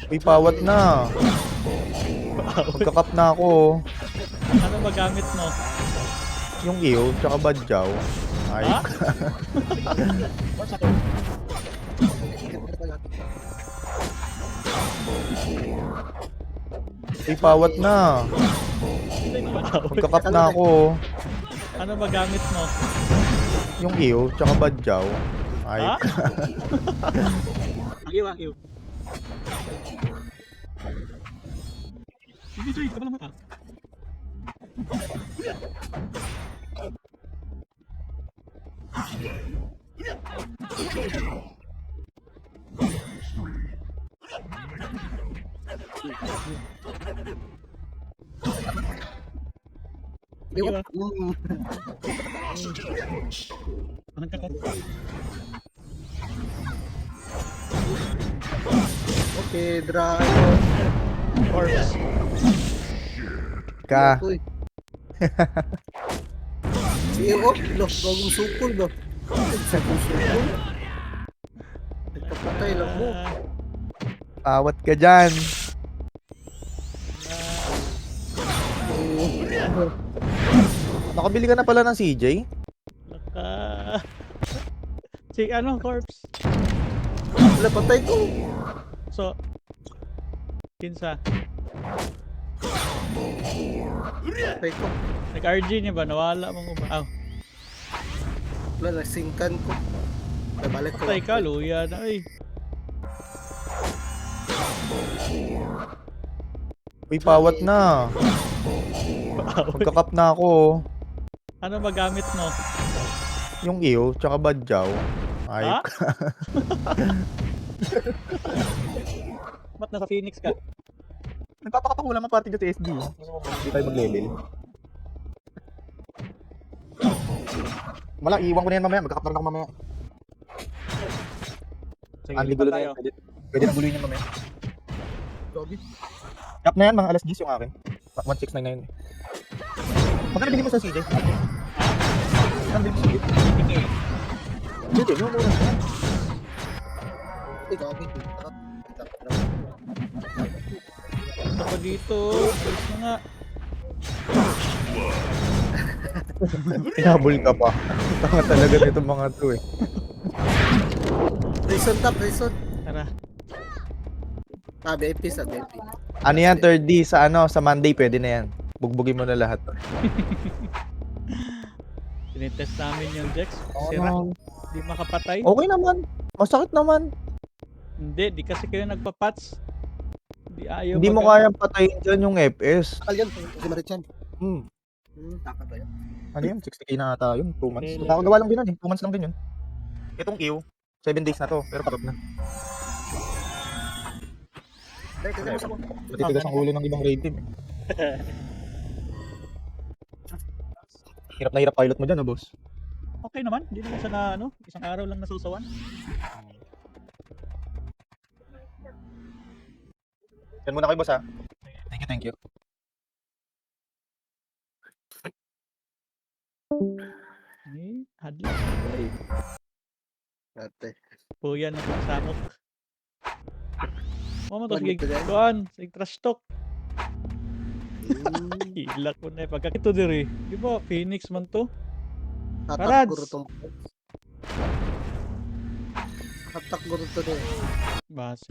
Uy, pawat na. Magkakap na ako. Ano ba gamit mo? Yung iyo, tsaka badyaw. Ay. Ha? Uy, pawat na. Magkakap na ako. Ano ba gamit mo? Yung iyo, tsaka badyaw. Ay. Ha? Agiw. Hindi, Joy. Ka ba naman? Agiw. Anong ka? Okay, draw. Corpse. Ka. Uy. Si Ewo, lo, gagong sukol ba? Sukol. Nagpapatay lang mo. Pawat ka dyan. Nakabili ka na pala ng CJ? Laka. Si ano, corpse. Wala, patay ko. So, kinsa. Patay ko. Nag-RG niya ba? Nawala mong uba. Wala, nasingkan ko. Balik ko. Patay ka, luya na. Ay. Uy, pawat na. Magkakap na ako. Ano ba gamit mo? Yung iyo, tsaka badyaw. Ay. Ha? Ba't nasa Phoenix ka? Nagpapakapakulang ang party dyan sa SD. Hindi tayo mag-level. Wala, iiwan ko na yan mamaya. Magkakap na rin ako mamaya. Sige, Ang lipat gulo na tayo. yan. Pwede na guluhin yan mamaya. Gobi. Kap na yan, mga alas 10 yung akin. 1699 eh. Magkano bili mo sa CJ? Magkano bili mo sa CJ? CJ, yung mura. Ay, gobi. Punta pa dito. Alis na nga. Inabol ka pa. Tanga talaga nito mga to eh. Reason top, reason. Tara. VIP sa VIP. Ano yan, 3D sa ano, sa Monday pwede na yan. Bugbugin mo na lahat. Tinitest namin yung Dex. Oo Sira. naman. Di makapatay. Okay naman. Masakit naman. Hindi, di kasi kayo nagpa-patch. Di ayaw Hindi mo kayang patayin dyan yung FS. Takal yan, si Marichan. Hmm. Takal ba yan? Ano yun? 60k na ata yun. 2 months. Okay, Nakakagawa lang din yun eh. 2 months lang din yun. Itong Q, 7 days na to. Pero patap na. Dahil, kasi mo. Matitigas ang ulo ng ibang raid team eh. Hirap na hirap pilot mo dyan, oh, boss. Okay naman. Hindi naman siya na ano, isang araw lang nasusawan. Yan muna kayo, boss ha. Thank you. Hadla. Ate. Puyan ng samok. Mama to, Ano sige, ba yan? kuhan, sige, trash talk. Hilak mo na eh. Pagka ito diri. Di ba, Phoenix man to? Parads. Hatak guru tong. Hatak guru to din. Base.